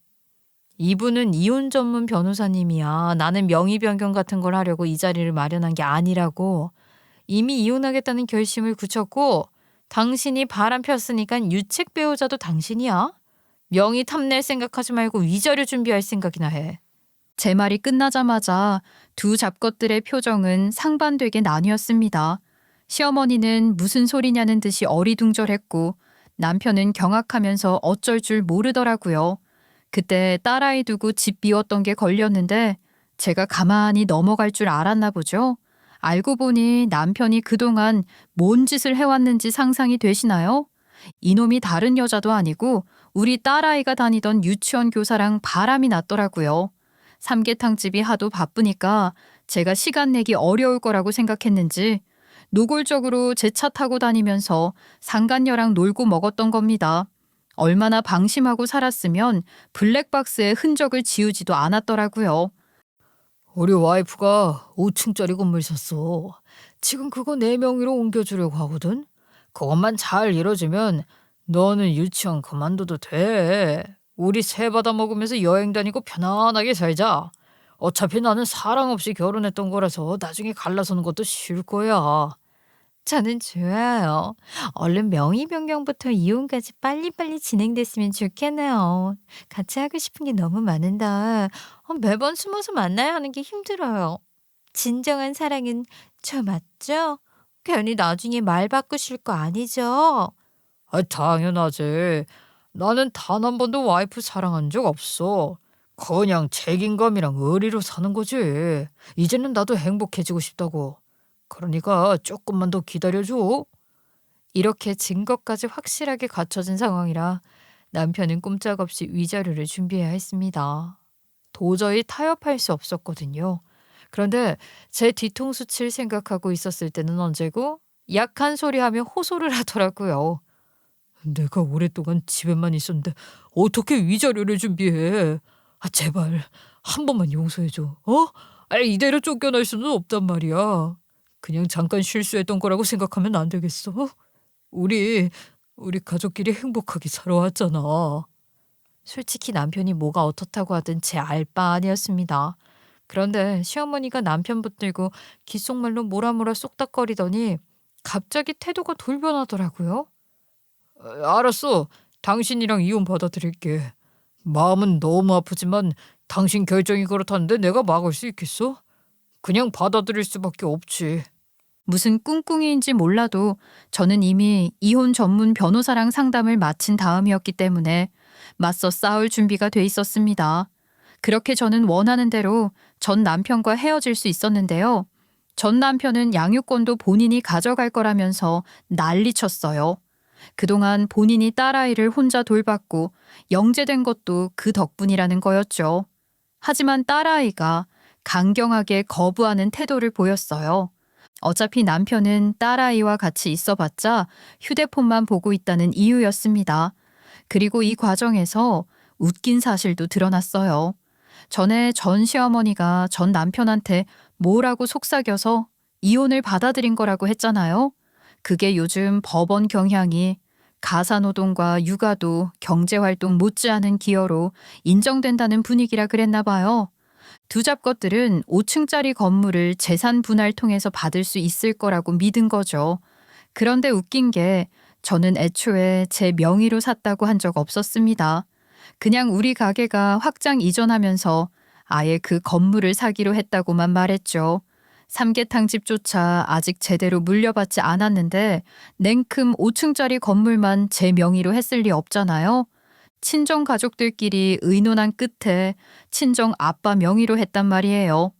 이분은 이혼 전문 변호사님이야. 나는 명의 변경 같은 걸 하려고 이 자리를 마련한 게 아니라고. 이미 이혼하겠다는 결심을 굳혔고 당신이 바람 폈으니까 유책 배우자도 당신이야. 명의 탐낼 생각하지 말고 위자료 준비할 생각이나 해. 제 말이 끝나자마자 두 잡것들의 표정은 상반되게 나뉘었습니다. 시어머니는 무슨 소리냐는 듯이 어리둥절했고 남편은 경악하면서 어쩔 줄 모르더라고요. 그때 딸아이 두고 집 비웠던 게 걸렸는데 제가 가만히 넘어갈 줄 알았나 보죠. 알고 보니 남편이 그동안 뭔 짓을 해왔는지 상상이 되시나요? 이놈이 다른 여자도 아니고 우리 딸아이가 다니던 유치원 교사랑 바람이 났더라고요. 삼계탕집이 하도 바쁘니까 제가 시간 내기 어려울 거라고 생각했는지 노골적으로 제 차 타고 다니면서 상간녀랑 놀고 먹었던 겁니다. 얼마나 방심하고 살았으면 블랙박스에 흔적을 지우지도 않았더라고요. 우리 와이프가 5층짜리 건물 샀어. 지금 그거 내 명의로 옮겨주려고 하거든. 그것만 잘 이뤄지면 너는 유치원 그만둬도 돼. 우리 새 받아 먹으면서 여행 다니고 편안하게 살자. 어차피 나는 사랑 없이 결혼했던 거라서 나중에 갈라서는 것도 싫을 거야. 저는 좋아요. 얼른 명의 변경부터 이혼까지 빨리빨리 진행됐으면 좋겠네요. 같이 하고 싶은 게 너무 많은데 매번 숨어서 만나야 하는 게 힘들어요. 진정한 사랑은 저 맞죠? 괜히 나중에 말 바꾸실 거 아니죠? 아, 당연하지. 나는 단 한 번도 와이프 사랑한 적 없어. 그냥 책임감이랑 의리로 사는 거지. 이제는 나도 행복해지고 싶다고. 그러니까 조금만 더 기다려줘. 이렇게 증거까지 확실하게 갖춰진 상황이라 남편은 꼼짝없이 위자료를 준비해야 했습니다. 도저히 타협할 수 없었거든요. 그런데 제 뒤통수 칠 생각하고 있었을 때는 언제고 약한 소리 하며 호소를 하더라고요. 내가 오랫동안 집에만 있었는데 어떻게 위자료를 준비해? 아, 제발 한 번만 용서해줘. 어? 아, 이대로 쫓겨날 수는 없단 말이야. 그냥 잠깐 실수했던 거라고 생각하면 안 되겠어? 우리 우리 가족끼리 행복하게 살아왔잖아. 솔직히 남편이 뭐가 어떻다고 하든 제 알 바 아니었습니다. 그런데 시어머니가 남편 붙들고 귓속말로 뭐라뭐라 쏙닥거리더니 갑자기 태도가 돌변하더라고요. 알았어. 당신이랑 이혼 받아들일게. 마음은 너무 아프지만 당신 결정이 그렇다는데 내가 막을 수 있겠어? 그냥 받아들일 수밖에 없지. 무슨 꿍꿍이인지 몰라도 저는 이미 이혼 전문 변호사랑 상담을 마친 다음이었기 때문에 맞서 싸울 준비가 돼 있었습니다. 그렇게 저는 원하는 대로 전 남편과 헤어질 수 있었는데요. 전 남편은 양육권도 본인이 가져갈 거라면서 난리쳤어요. 그동안 본인이 딸아이를 혼자 돌봤고 영재된 것도 그 덕분이라는 거였죠. 하지만 딸아이가 강경하게 거부하는 태도를 보였어요. 어차피 남편은 딸아이와 같이 있어봤자 휴대폰만 보고 있다는 이유였습니다. 그리고 이 과정에서 웃긴 사실도 드러났어요. 전에 전 시어머니가 전 남편한테 뭐라고 속삭여서 이혼을 받아들인 거라고 했잖아요. 그게 요즘 법원 경향이 가사노동과 육아도 경제활동 못지않은 기여로 인정된다는 분위기라 그랬나 봐요. 두 잡것들은 5층짜리 건물을 재산 분할 통해서 받을 수 있을 거라고 믿은 거죠. 그런데 웃긴 게 저는 애초에 제 명의로 샀다고 한 적 없었습니다. 그냥 우리 가게가 확장 이전하면서 아예 그 건물을 사기로 했다고만 말했죠. 삼계탕 집조차 아직 제대로 물려받지 않았는데 냉큼 5층짜리 건물만 제 명의로 했을 리 없잖아요. 친정 가족들끼리 의논한 끝에 친정 아빠 명의로 했단 말이에요.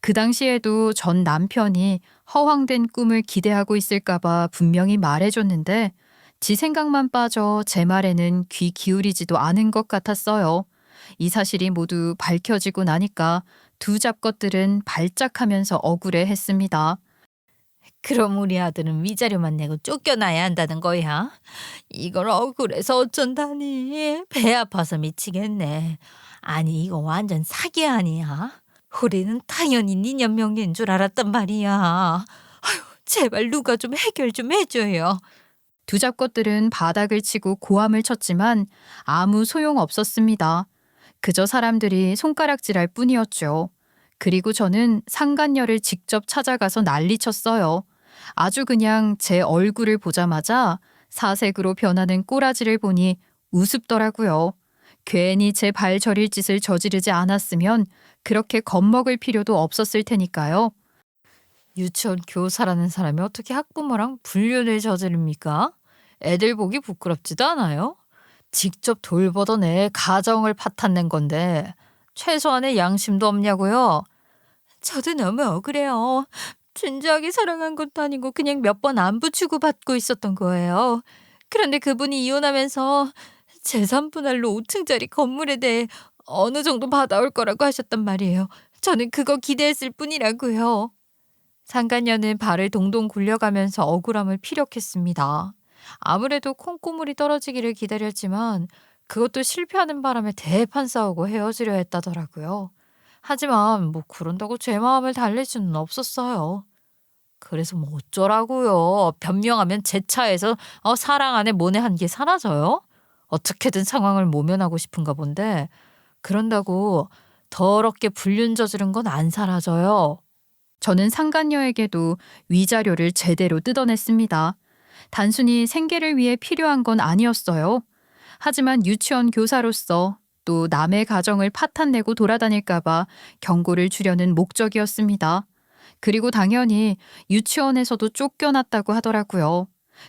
그 당시에도 전 남편이 허황된 꿈을 기대하고 있을까봐 분명히 말해줬는데 지 생각만 빠져 제 말에는 귀 기울이지도 않은 것 같았어요. 이 사실이 모두 밝혀지고 나니까 두 잡것들은 발작하면서 억울해했습니다. 그럼 우리 아들은 위자료만 내고 쫓겨나야 한다는 거야? 이걸 억울해서 어쩐다니. 배 아파서 미치겠네. 아니 이거 완전 사기 아니야? 우리는 당연히 니네 명의인 줄 알았단 말이야. 아휴, 제발 누가 좀 해결 좀 해줘요. 두 잡것들은 바닥을 치고 고함을 쳤지만 아무 소용 없었습니다. 그저 사람들이 손가락질할 뿐이었죠. 그리고 저는 상간녀를 직접 찾아가서 난리쳤어요. 아주 그냥 제 얼굴을 보자마자 사색으로 변하는 꼬라지를 보니 우습더라고요. 괜히 제 발 저릴 짓을 저지르지 않았으면 그렇게 겁먹을 필요도 없었을 테니까요. 유치원 교사라는 사람이 어떻게 학부모랑 불륜을 저지릅니까? 애들 보기 부끄럽지도 않아요? 직접 돌보던 애 가정을 파탄낸 건데 최소한의 양심도 없냐고요? 저도 너무 억울해요. 진지하게 사랑한 것도 아니고 그냥 몇 번 안부 주고받고 있었던 거예요. 그런데 그분이 이혼하면서 재산 분할로 5층짜리 건물에 대해 어느 정도 받아올 거라고 하셨단 말이에요. 저는 그거 기대했을 뿐이라고요. 상간녀는 발을 동동 굴려가면서 억울함을 피력했습니다. 아무래도 콩고물이 떨어지기를 기다렸지만 그것도 실패하는 바람에 대판 싸우고 헤어지려 했다더라고요. 하지만 뭐 그런다고 제 마음을 달랠 수는 없었어요. 그래서 뭐 어쩌라고요. 변명하면 제 차에서 사랑 안에 모네 한 개 사라져요? 어떻게든 상황을 모면하고 싶은가 본데 그런다고 더럽게 불륜 저지른 건 안 사라져요. 저는 상간녀에게도 위자료를 제대로 뜯어냈습니다. 단순히 생계를 위해 필요한 건 아니었어요. 하지만 유치원 교사로서 또 남의 가정을 파탄내고 돌아다닐까봐 경고를 주려는 목적이었습니다. 그리고 당연히 유치원에서도 쫓겨났다고 하더라고요.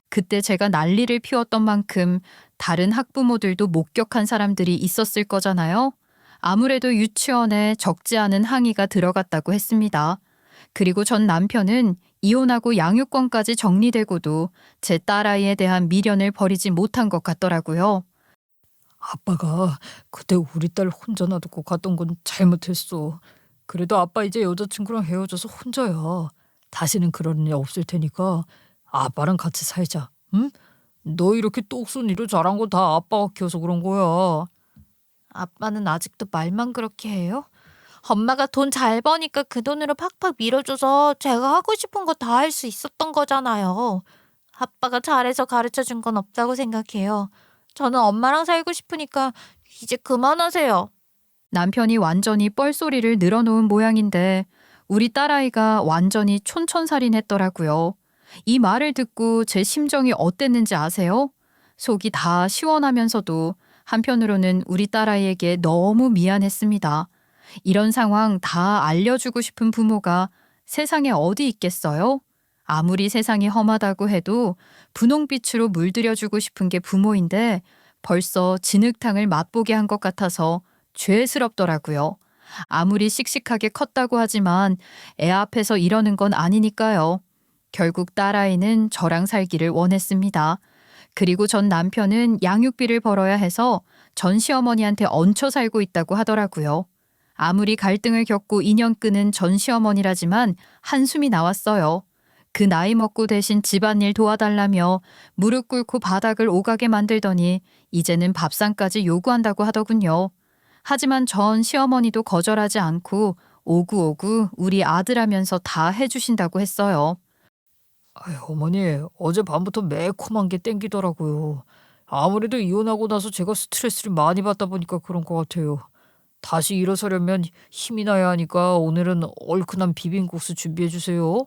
그때 제가 난리를 피웠던 만큼 다른 학부모들도 목격한 사람들이 있었을 거잖아요. 아무래도 유치원에 적지 않은 항의가 들어갔다고 했습니다. 그리고 전 남편은 이혼하고 양육권까지 정리되고도 제 딸아이에 대한 미련을 버리지 못한 것 같더라고요. 아빠가 그때 우리 딸 혼자 놔두고 갔던 건 잘못했어. 그래도 아빠 이제 여자친구랑 헤어져서 혼자야. 다시는 그런 일 없을 테니까 아빠랑 같이 살자. 응? 너 이렇게 똑순이로 자란 거 다 아빠가 키워서 그런 거야. 아빠는 아직도 말만 그렇게 해요? 엄마가 돈 잘 버니까 그 돈으로 팍팍 밀어줘서 제가 하고 싶은 거 다 할 수 있었던 거잖아요. 아빠가 잘해서 가르쳐 준 건 없다고 생각해요. 저는 엄마랑 살고 싶으니까 이제 그만하세요. 남편이 완전히 뻘소리를 늘어놓은 모양인데 우리 딸아이가 완전히 촌천살인했더라고요. 이 말을 듣고 제 심정이 어땠는지 아세요? 속이 다 시원하면서도 한편으로는 우리 딸아이에게 너무 미안했습니다. 이런 상황 다 알려주고 싶은 부모가 세상에 어디 있겠어요? 아무리 세상이 험하다고 해도 분홍빛으로 물들여주고 싶은 게 부모인데 벌써 진흙탕을 맛보게 한 것 같아서 죄스럽더라고요. 아무리 씩씩하게 컸다고 하지만 애 앞에서 이러는 건 아니니까요. 결국 딸아이는 저랑 살기를 원했습니다. 그리고 전 남편은 양육비를 벌어야 해서 전 시어머니한테 얹혀 살고 있다고 하더라고요. 아무리 갈등을 겪고 인연 끄는 전 시어머니라지만 한숨이 나왔어요. 그 나이 먹고 대신 집안일 도와달라며 무릎 꿇고 바닥을 오가게 만들더니 이제는 밥상까지 요구한다고 하더군요. 하지만 전 시어머니도 거절하지 않고 오구오구 우리 아들하면서 다 해주신다고 했어요. 아유, 어머니, 어젯밤부터 매콤한 게 땡기더라고요. 아무래도 이혼하고 나서 제가 스트레스를 많이 받다 보니까 그런 것 같아요. 다시 일어서려면 힘이 나야 하니까 오늘은 얼큰한 비빔국수 준비해 주세요.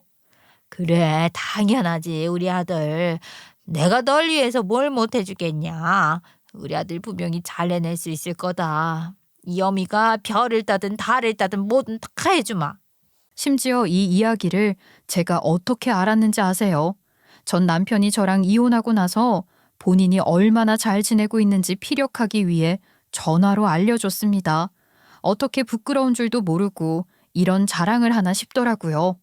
그래, 당연하지, 우리 아들. 내가 널 위해서 뭘 못 해주겠냐. 우리 아들 분명히 잘 해낼 수 있을 거다. 이 어미가 별을 따든 달을 따든 뭐든 다 해주마. 심지어 이 이야기를 제가 어떻게 알았는지 아세요? 전 남편이 저랑 이혼하고 나서 본인이 얼마나 잘 지내고 있는지 피력하기 위해 전화로 알려줬습니다. 어떻게 부끄러운 줄도 모르고 이런 자랑을 하나 싶더라고요.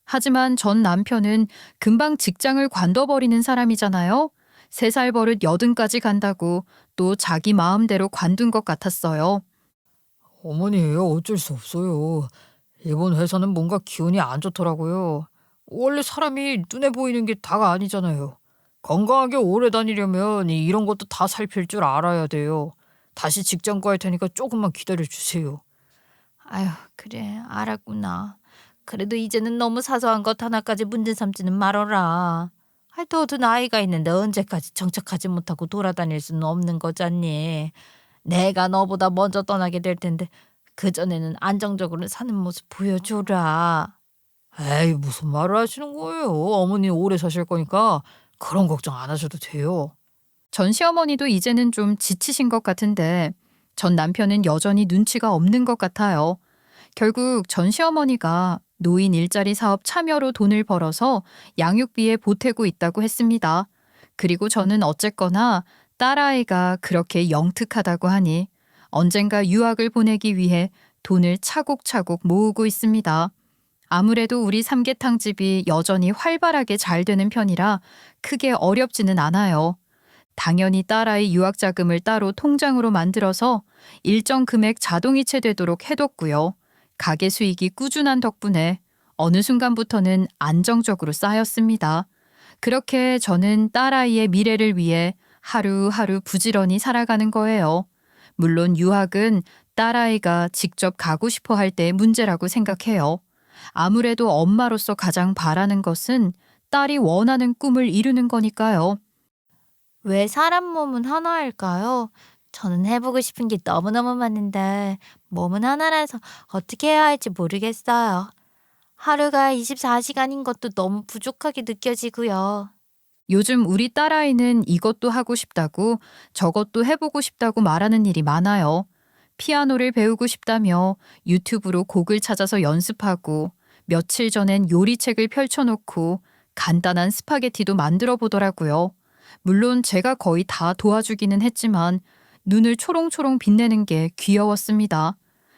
하지만 전 남편은 금방 직장을 관둬버리는 사람이잖아요. 3살 버릇 80까지 간다고 또 자기 마음대로 관둔 것 같았어요. 어머니, 어쩔 수 없어요. 이번 회사는 뭔가 기운이 안 좋더라고요. 원래 사람이 눈에 보이는 게 다가 아니잖아요. 건강하게 오래 다니려면 이런 것도 다 살필 줄 알아야 돼요. 다시 직장 구할 테니까 조금만 기다려 주세요. 아휴, 그래, 알았구나. 그래도 이제는 너무 사소한 것 하나까지 문제 삼지는 말어라. 너도 나이가 있는데 언제까지 정착하지 못하고 돌아다닐 수는 없는 거잖니. 내가 너보다 먼저 떠나게 될 텐데 그전에는 안정적으로 사는 모습 보여줘라. 에이, 무슨 말을 하시는 거예요. 어머니 오래 사실 거니까 그런 걱정 안 하셔도 돼요. 전 시어머니도 이제는 좀 지치신 것 같은데 전 남편은 여전히 눈치가 없는 것 같아요. 결국 전 시어머니가 노인 일자리 사업 참여로 돈을 벌어서 양육비에 보태고 있다고 했습니다. 그리고 저는 어쨌거나 딸아이가 그렇게 영특하다고 하니 언젠가 유학을 보내기 위해 돈을 차곡차곡 모으고 있습니다. 아무래도 우리 삼계탕집이 여전히 활발하게 잘 되는 편이라 크게 어렵지는 않아요. 당연히 딸아이 유학 자금을 따로 통장으로 만들어서 일정 금액 자동이체 되도록 해뒀고요. 가게 수익이 꾸준한 덕분에 어느 순간부터는 안정적으로 쌓였습니다. 그렇게 저는 딸아이의 미래를 위해 하루하루 부지런히 살아가는 거예요. 물론 유학은 딸아이가 직접 가고 싶어 할 때의 문제라고 생각해요. 아무래도 엄마로서 가장 바라는 것은 딸이 원하는 꿈을 이루는 거니까요. 왜 사람 몸은 하나일까요? 저는 해보고 싶은 게 너무너무 많은데 몸은 하나라서 어떻게 해야 할지 모르겠어요. 하루가 24시간인 것도 너무 부족하게 느껴지고요. 요즘 우리 딸아이는 이것도 하고 싶다고 저것도 해보고 싶다고 말하는 일이 많아요. 피아노를 배우고 싶다며 유튜브로 곡을 찾아서 연습하고 며칠 전엔 요리책을 펼쳐놓고 간단한 스파게티도 만들어 보더라고요. 물론 제가 거의 다 도와주기는 했지만 눈을 초롱초롱 빛내는 게 귀여웠습니다.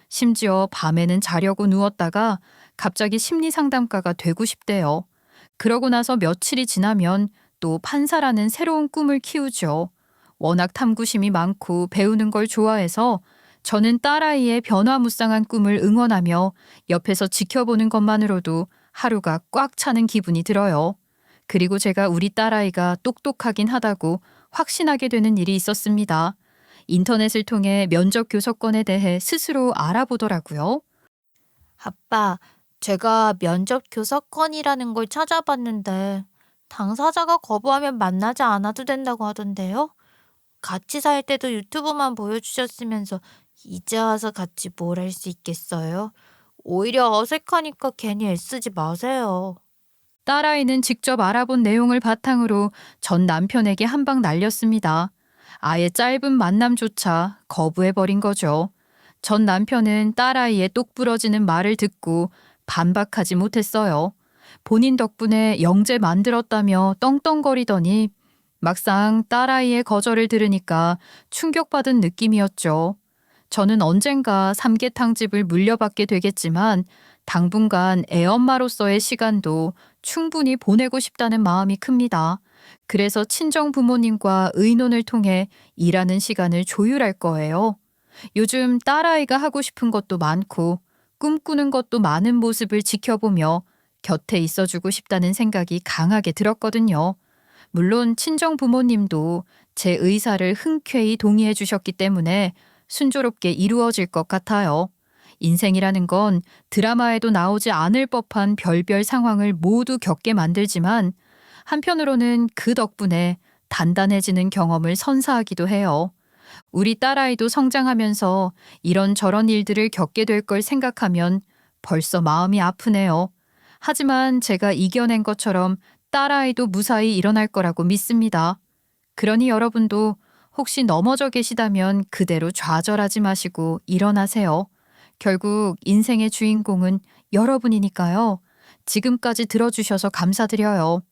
심지어 밤에는 자려고 누웠다가 갑자기 심리상담가가 되고 싶대요. 그러고 나서 며칠이 지나면 또 판사라는 새로운 꿈을 키우죠. 워낙 탐구심이 많고 배우는 걸 좋아해서 저는 딸아이의 변화무쌍한 꿈을 응원하며 옆에서 지켜보는 것만으로도 하루가 꽉 차는 기분이 들어요. 그리고 제가 우리 딸아이가 똑똑하긴 하다고 확신하게 되는 일이 있었습니다. 인터넷을 통해 면접 교섭권에 대해 스스로 알아보더라고요. 아빠, 제가 면접 교섭권이라는 걸 찾아봤는데 당사자가 거부하면 만나지 않아도 된다고 하던데요? 같이 살 때도 유튜브만 보여주셨으면서 이제 와서 같이 뭘 할 수 있겠어요? 오히려 어색하니까 괜히 애쓰지 마세요. 딸아이는 직접 알아본 내용을 바탕으로 전 남편에게 한 방 날렸습니다. 아예 짧은 만남조차 거부해버린 거죠. 전 남편은 딸아이의 똑부러지는 말을 듣고 반박하지 못했어요. 본인 덕분에 영재 만들었다며 떵떵거리더니 막상 딸아이의 거절을 들으니까 충격받은 느낌이었죠. 저는 언젠가 삼계탕집을 물려받게 되겠지만 당분간 애엄마로서의 시간도 충분히 보내고 싶다는 마음이 큽니다. 그래서 친정 부모님과 의논을 통해 일하는 시간을 조율할 거예요. 요즘 딸아이가 하고 싶은 것도 많고 꿈꾸는 것도 많은 모습을 지켜보며 곁에 있어주고 싶다는 생각이 강하게 들었거든요. 물론 친정 부모님도 제 의사를 흔쾌히 동의해 주셨기 때문에 순조롭게 이루어질 것 같아요. 인생이라는 건 드라마에도 나오지 않을 법한 별별 상황을 모두 겪게 만들지만 한편으로는 그 덕분에 단단해지는 경험을 선사하기도 해요. 우리 딸아이도 성장하면서 이런저런 일들을 겪게 될 걸 생각하면 벌써 마음이 아프네요. 하지만 제가 이겨낸 것처럼 딸아이도 무사히 일어날 거라고 믿습니다. 그러니 여러분도 혹시 넘어져 계시다면 그대로 좌절하지 마시고 일어나세요. 결국 인생의 주인공은 여러분이니까요. 지금까지 들어주셔서 감사드려요.